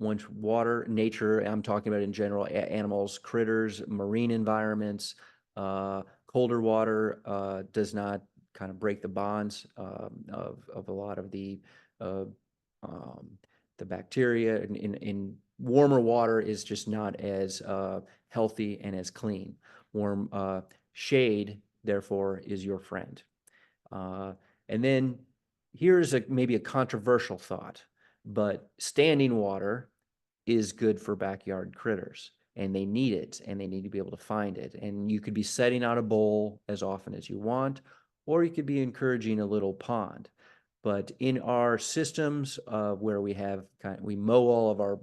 water, nature, I'm talking about in general, animals, critters, marine environments, colder water does not kind of break the bonds of a lot of uh, the bacteria. In warmer water is just not as healthy and as clean. Warm shade, therefore, is your friend. And then here's maybe a controversial thought, but standing water is good for backyard critters, and they need it, and they need to be able to find it. And you could be setting out a bowl as often as you want, or you could be encouraging a little pond. But in our systems where we mow all of our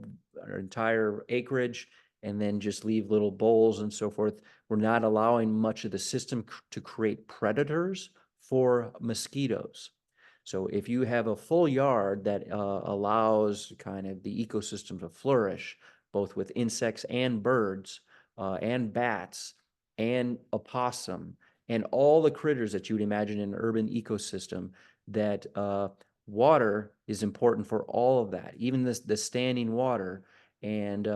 entire acreage and then just leave little bowls and so forth, we're not allowing much of the system to create predators for mosquitoes. So if you have a full yard that allows kind of the ecosystem to flourish, both with insects and birds and bats and opossum and all the critters that you would imagine in an urban ecosystem, that water is important for all of that, even the standing water. And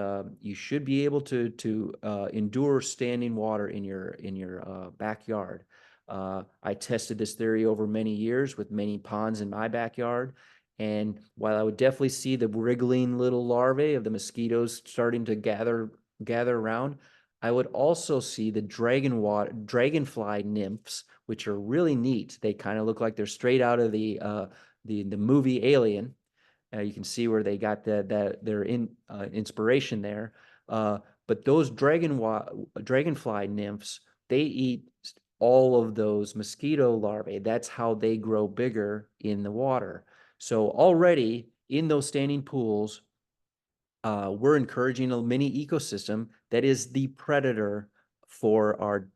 you should be able to endure standing water in your backyard. I tested this theory over many years with many ponds in my backyard. And while I would definitely see the wriggling little larvae of the mosquitoes starting to gather around, I would also see the dragonfly nymphs, which are really neat. They kind of look like they're straight out of the movie Alien. You can see where they got their inspiration there. But those dragonfly nymphs, they eat all of those mosquito larvae. That's how they grow bigger in the water. So already in those standing pools, we're encouraging a mini ecosystem that is the predator for our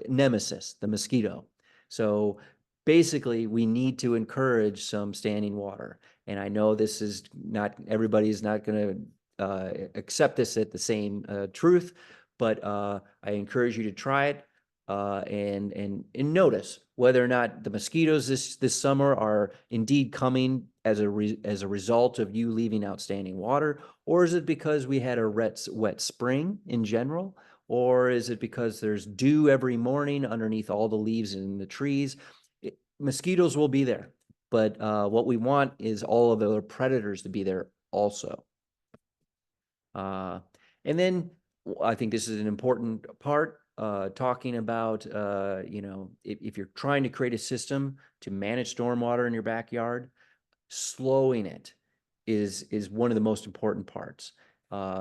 nemesis, the mosquito. So basically, we need to encourage some standing water. And I know this is not, everybody is not going to accept this at the same truth, but I encourage you to try it and notice whether or not the mosquitoes this summer are indeed coming as a result of you leaving outstanding water, or is it because we had a wet spring in general? Or is it because there's dew every morning underneath all the leaves in the trees? Mosquitoes will be there, but what we want is all of the predators to be there also. And then I think this is an important part, talking about, if you're trying to create a system to manage stormwater in your backyard, slowing it is one of the most important parts.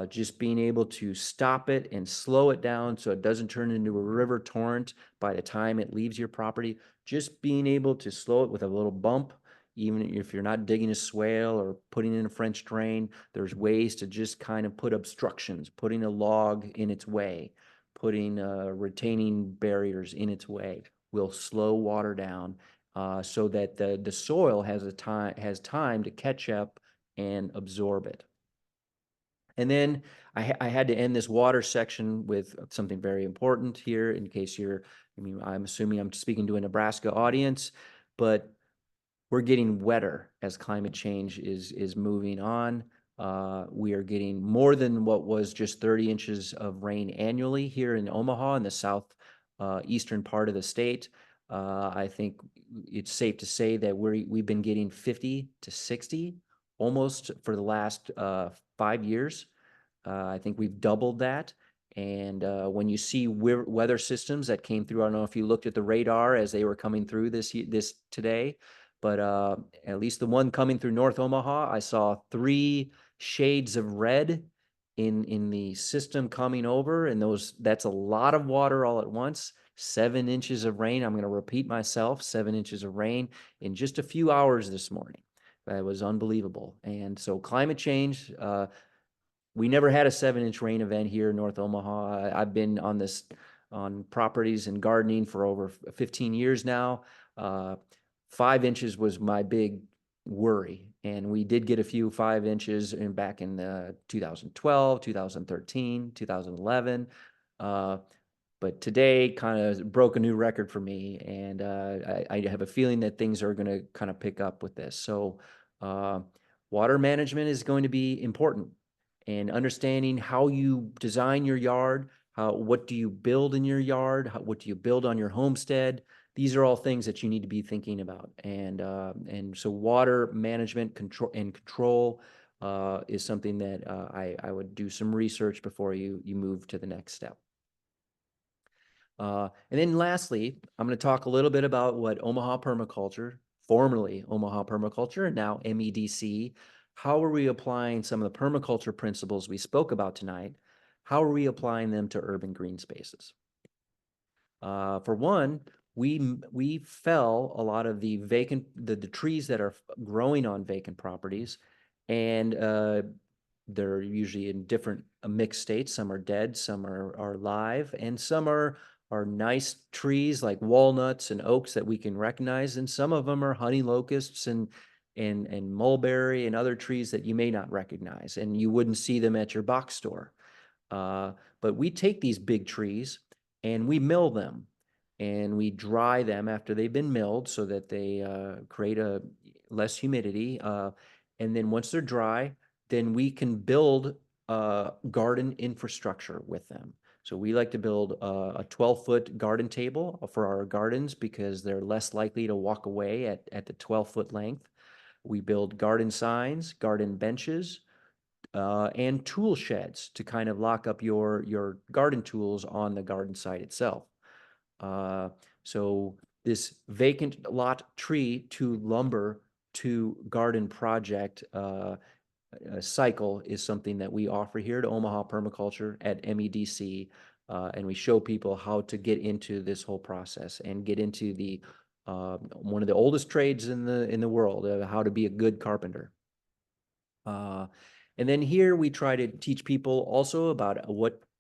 Just being able to stop it and slow it down so it doesn't turn into a river torrent by the time it leaves your property. Just being able to slow it with a little bump, even if you're not digging a swale or putting in a French drain, there's ways to just kind of put obstructions, putting a log in its way, putting retaining barriers in its way will slow water down, so that the soil has time to catch up and absorb it. And then I had to end this water section with something very important here in case I'm assuming I'm speaking to a Nebraska audience, but we're getting wetter as climate change is moving on. We are getting more than what was just 30 inches of rain annually here in Omaha in the south eastern part of the state. I think it's safe to say that we've been getting 50 to 60 almost for the last 5 years. I think we've doubled that. And when you see weather systems that came through, I don't know if you looked at the radar as they were coming through this today, but at least the one coming through North Omaha, I saw 3 shades of red in the system coming over, and that's a lot of water all at once. 7 inches of rain. I'm going to repeat myself, 7 inches of rain in just a few hours this morning. That was unbelievable. And so climate change, we never had a 7-inch rain event here in North Omaha. I've been on properties and gardening for over 15 years now. 5 inches was my big worry, and we did get a few 5 inches back in 2012, 2013, 2011. But today kind of broke a new record for me, and I have a feeling that things are going to kind of pick up with this. So water management is going to be important, and understanding how you design your yard, what do you build in your yard, what do you build on your homestead. These are all things that you need to be thinking about, and so water management control is something that I would do some research before you move to the next step. And then lastly, I'm going to talk a little bit about what Omaha Permaculture, formerly Omaha Permaculture, and now MEDC, how are we applying some of the permaculture principles we spoke about tonight? How are we applying them to urban green spaces? For one, we fell a lot of the trees that are growing on vacant properties, and they're usually in different mixed states. Some are dead, some are live, and some are nice trees like walnuts and oaks that we can recognize, and some of them are honey locusts and mulberry and other trees that you may not recognize, and you wouldn't see them at your box store. But we take these big trees and we mill them, and we dry them after they've been milled so that they create a less humidity. And then once they're dry, then we can build garden infrastructure with them. So we like to build a 12-foot garden table for our gardens because they're less likely to walk away at the 12-foot length. We build garden signs, garden benches, and tool sheds to kind of lock up your garden tools on the garden site itself. So this vacant lot tree to lumber to garden project cycle is something that we offer here to Omaha Permaculture at MEDC. And we show people how to get into this whole process and get into the one of the oldest trades in the world, how to be a good carpenter. And then here we try to teach people also about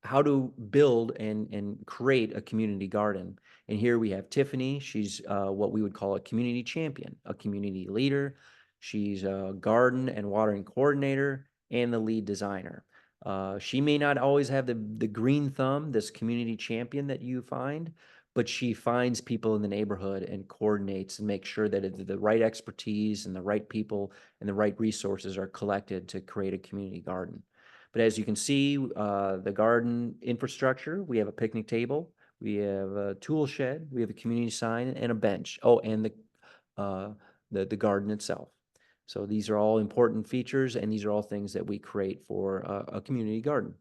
how to build and create a community garden. And here we have Tiffany. She's what we would call a community champion, a community leader. She's a garden and watering coordinator and the lead designer. She may not always have the green thumb, this community champion that you find, but she finds people in the neighborhood and coordinates and makes sure that the right expertise and the right people and the right resources are collected to create a community garden. But as you can see, the garden infrastructure, we have a picnic table, we have a tool shed, we have a community sign and a bench. Oh, and the garden itself. So these are all important features, and these are all things that we create for a community garden.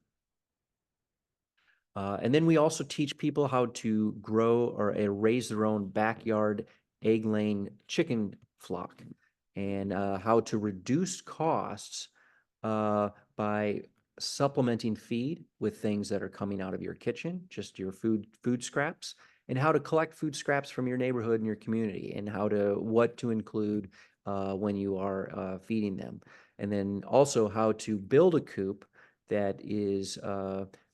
And then we also teach people how to grow or raise their own backyard egg-laying chicken flock, and how to reduce costs by supplementing feed with things that are coming out of your kitchen, just your food scraps, and how to collect food scraps from your neighborhood and your community, and what to include when you are feeding them. And then also how to build a coop that is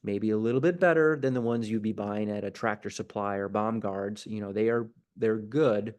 maybe a little bit better than the ones you'd be buying at a Tractor Supply or Baumgart's. You know, they're good,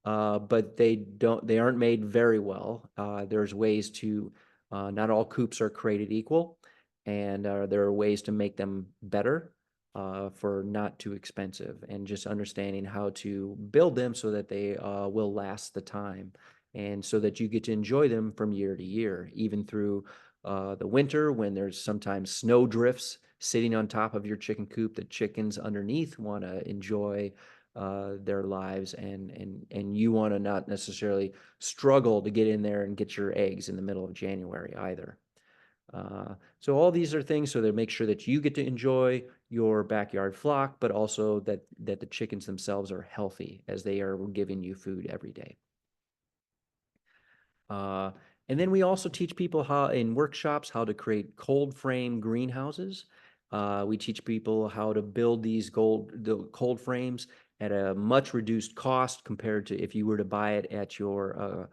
but they aren't made very well. There's ways to not all coops are created equal, and there are ways to make them better for not too expensive, and just understanding how to build them so that they will last the time, and so that you get to enjoy them from year to year, even through the winter when there's sometimes snow drifts sitting on top of your chicken coop. The chickens underneath want to enjoy their lives, and you want to not necessarily struggle to get in there and get your eggs in the middle of January either. So all these are things so that make sure that you get to enjoy your backyard flock, but also that the chickens themselves are healthy as they are giving you food every day. Uh, and then we also teach people in workshops how to create cold frame greenhouses. We teach people how to build the cold frames at a much reduced cost compared to if you were to buy it at your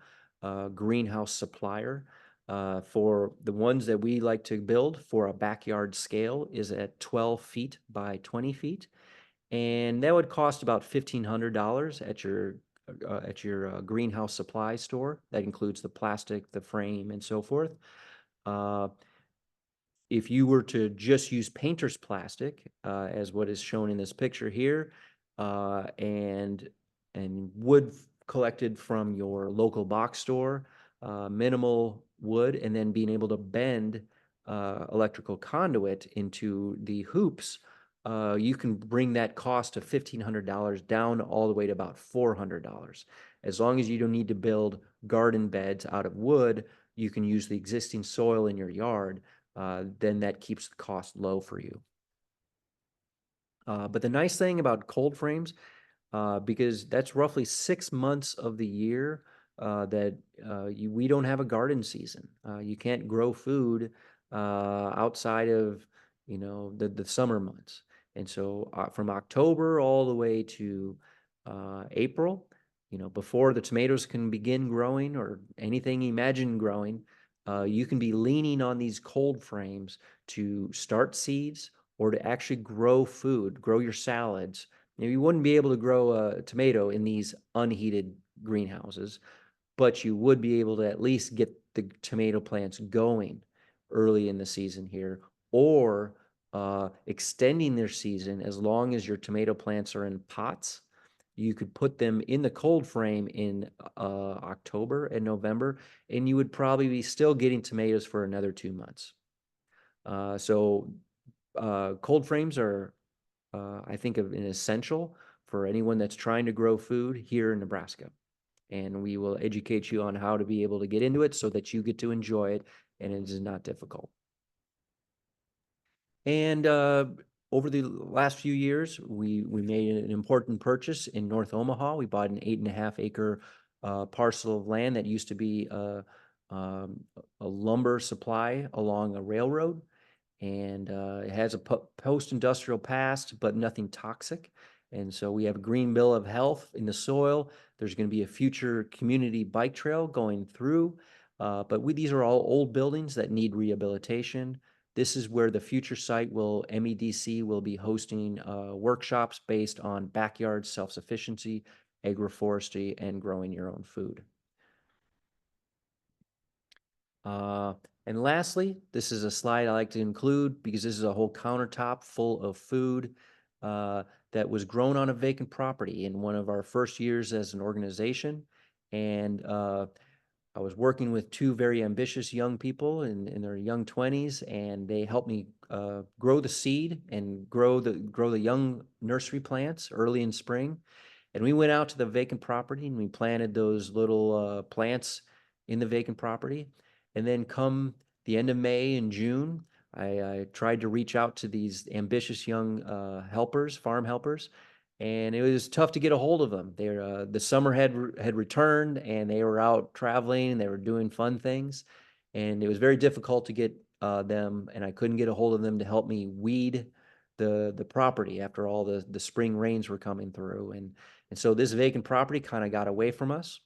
greenhouse supplier. For the ones that we like to build for a backyard scale is at 12 feet by 20 feet. And that would cost about $1,500 at your greenhouse supply store. That includes the plastic, the frame, and so forth. Uh, if you were to just use painter's plastic, as what is shown in this picture here, and wood collected from your local box store, minimal wood, and then being able to bend electrical conduit into the hoops, you can bring that cost of $1,500 down all the way to about $400. As long as you don't need to build garden beds out of wood, you can use the existing soil in your yard, then that keeps the cost low for you. But the nice thing about cold frames, because that's roughly 6 months of the year that we don't have a garden season. You can't grow food outside of the summer months. And so from October all the way to April, before the tomatoes can begin growing or anything imagine growing, you can be leaning on these cold frames to start seeds or to actually grow food, grow your salads. You wouldn't be able to grow a tomato in these unheated greenhouses, but you would be able to at least get the tomato plants going early in the season here, or extending their season as long as your tomato plants are in pots. You could put them in the cold frame in October and November, and you would probably be still getting tomatoes for another 2 months. So cold frames are, I think, an essential for anyone that's trying to grow food here in Nebraska. And we will educate you on how to be able to get into it so that you get to enjoy it and it is not difficult. And over the last few years, we made an important purchase in North Omaha. We bought an 8.5 acre parcel of land that used to be a lumber supply along a railroad. and it has a post-industrial past, but nothing toxic. And so we have a green bill of health in the soil. There's going to be a future community bike trail going through, but these are all old buildings that need rehabilitation. This is where the future site MEDC will be hosting workshops based on backyard self-sufficiency, agroforestry, and growing your own food. And lastly, this is a slide I like to include because this is a whole countertop full of food that was grown on a vacant property in one of our first years as an organization. And I was working with two very ambitious young people in their young 20s, and they helped me grow the seed and grow the young nursery plants early in spring. And we went out to the vacant property and we planted those little plants in the vacant property. And then come the end of May and June, I tried to reach out to these ambitious young farm helpers, and it was tough to get a hold of them. The summer had returned, and they were out traveling, and they were doing fun things, and it was very difficult to get them, and I couldn't get a hold of them to help me weed the property after all the spring rains were coming through. And so this vacant property kind of got away from us.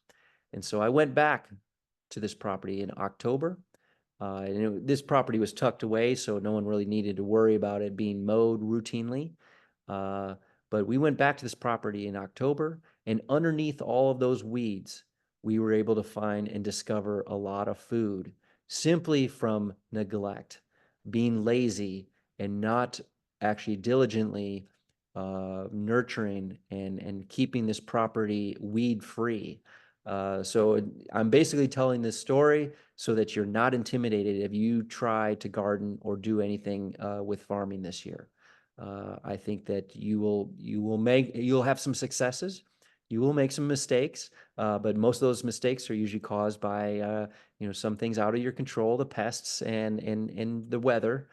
And so I went back to this property in October. This property was tucked away, so no one really needed to worry about it being mowed routinely. But we went back to this property in October, and underneath all of those weeds, we were able to find and discover a lot of food simply from neglect, being lazy, and not actually diligently nurturing and keeping this property weed free. So I'm basically telling this story so that you're not intimidated if you try to garden or do anything with farming this year. I think that you'll have some successes. You will make some mistakes, but most of those mistakes are usually caused by some things out of your control, the pests and the weather.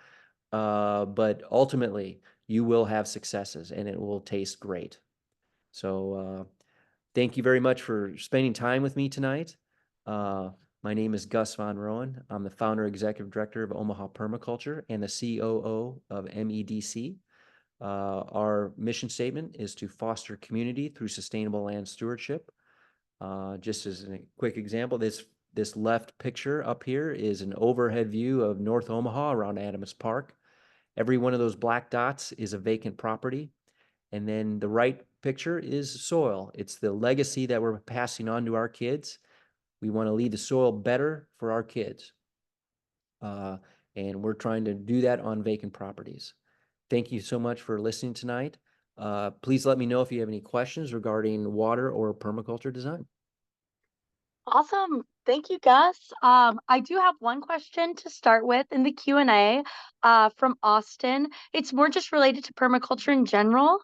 But ultimately, you will have successes, and it will taste great. So thank you very much for spending time with me tonight. My name is Gus Von Roenn. I'm the founder executive director of Omaha Permaculture and the COO of MEDC. Our mission statement is to foster community through sustainable land stewardship. Just as a quick example, this left picture up here is an overhead view of North Omaha around Adams Park. Every one of those black dots is a vacant property. And then the right picture is soil. It's the legacy that we're passing on to our kids. We want to leave the soil better for our kids. And we're trying to do that on vacant properties. Thank you so much for listening tonight. Please let me know if you have any questions regarding water or permaculture design. Awesome. Thank you, Gus. I do have one question to start with in the Q&A from Austin. It's more just related to permaculture in general.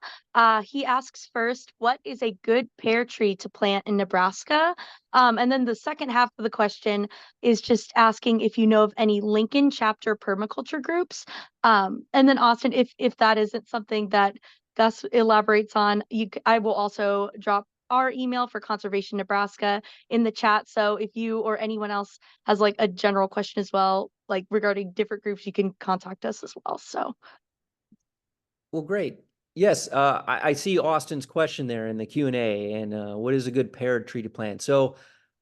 He asks first, what is a good pear tree to plant in Nebraska? And then the second half of the question is just asking if you know of any Lincoln chapter permaculture groups. And then Austin, if that isn't something that Gus elaborates on, I will also drop our email for Conservation Nebraska in the chat. So if you or anyone else has like a general question as well, like regarding different groups, you can contact us as well. So. Well, great. Yes, I see Austin's question there in the Q&A, and what is a good pear tree to plant? So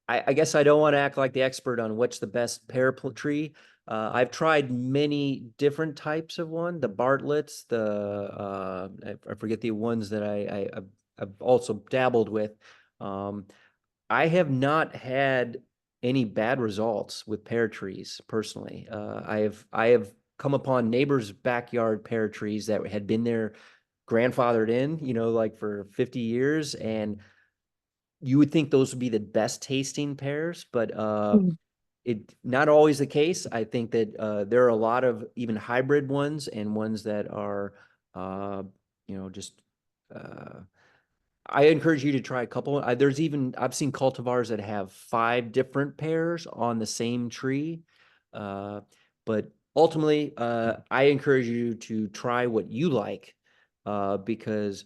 I guess I don't want to act like the expert on what's the best pear tree. I've tried many different types of one, the Bartlett's, I forget the ones that I've also dabbled with. I have not had any bad results with pear trees personally. I have come upon neighbors' backyard pear trees that had been there grandfathered in, like for 50 years, and you would think those would be the best tasting pears, but it not always the case. I think that there are a lot of even hybrid ones and ones that are just I encourage you to try a couple. I've seen cultivars that have 5 different pears on the same tree. But ultimately, I encourage you to try what you like, because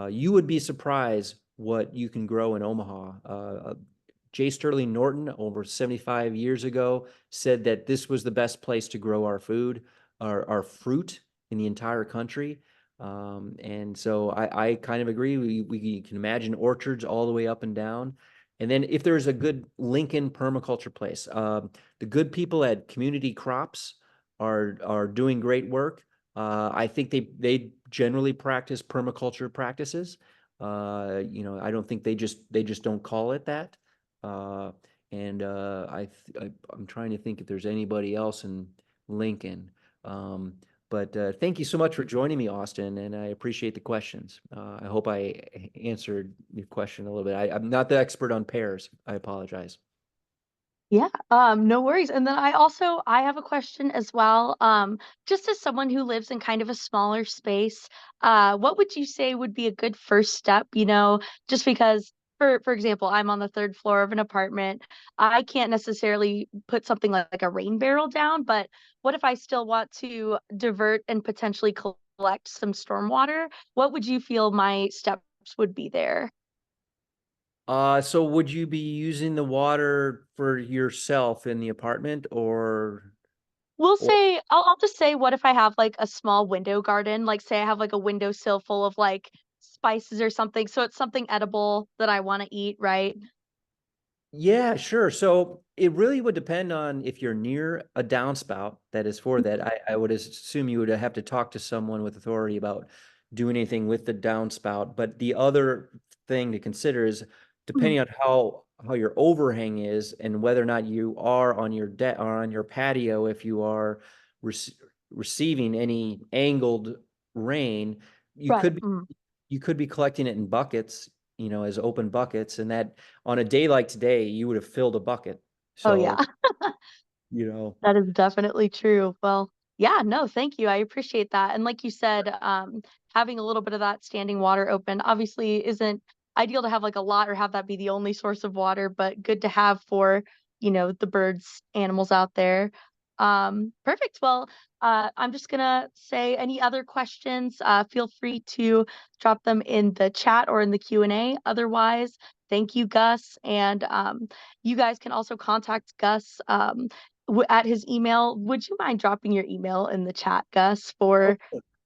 you would be surprised what you can grow in Omaha. J. Sterling Norton, over 75 years ago, said that this was the best place to grow our food. are fruit in the entire country. And so I kind of agree. We can imagine orchards all the way up and down. And then if there's a good Lincoln permaculture place, the good people at Community Crops are doing great work. I think they generally practice permaculture practices. I don't think they just don't call it that. Uh, I'm trying to think if there's anybody else in Lincoln. But thank you so much for joining me, Austin, and I appreciate the questions. I hope I answered your question a little bit. I'm not the expert on pears. I apologize. Yeah, no worries. And then I have a question as well. Just as someone who lives in kind of a smaller space, what would you say would be a good first step, just because for example, I'm on the third floor of an apartment. I can't necessarily put something like a rain barrel down, but what if I still want to divert and potentially collect some stormwater? What would you feel my steps would be there? So would you be using the water for yourself in the apartment We'll or say I'll just say what if I have like a small window garden, like say I have like a windowsill full of like spices or something, so it's something edible that I want to eat, right? Yeah, sure. So it really would depend on if you're near a downspout that is for that. I would assume you would have to talk to someone with authority about doing anything with the downspout. But the other thing to consider is Mhm. depending on how your overhang is and whether or not you are on your deck or on your patio, if you are rec receiving any angled rain, you Right. could be you could be collecting it in buckets, as open buckets, and that on a day like today, you would have filled a bucket. Oh So, yeah. you know, That is definitely true. Well, yeah, no, thank you. I appreciate that. And like you said, having a little bit of that standing water open obviously isn't ideal to have like a lot or have that be the only source of water, but good to have for, the birds, animals out there. Perfect. Well, I'm just gonna say any other questions, feel free to drop them in the chat or in the Q&A. Otherwise, thank you, Gus. And you guys can also contact Gus. At his email. Would you mind dropping your email in the chat, Gus, for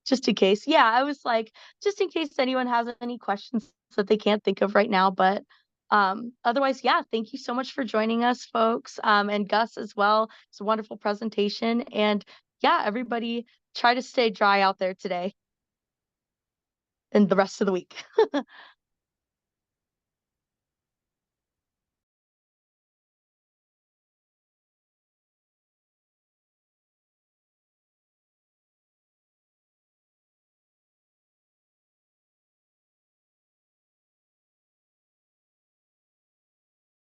just in case? Yeah, I was like, just in case anyone has any questions that they can't think of right now. But otherwise, yeah, thank you so much for joining us, folks. And Gus as well. It's a wonderful presentation. And yeah, everybody try to stay dry out there today and the rest of the week.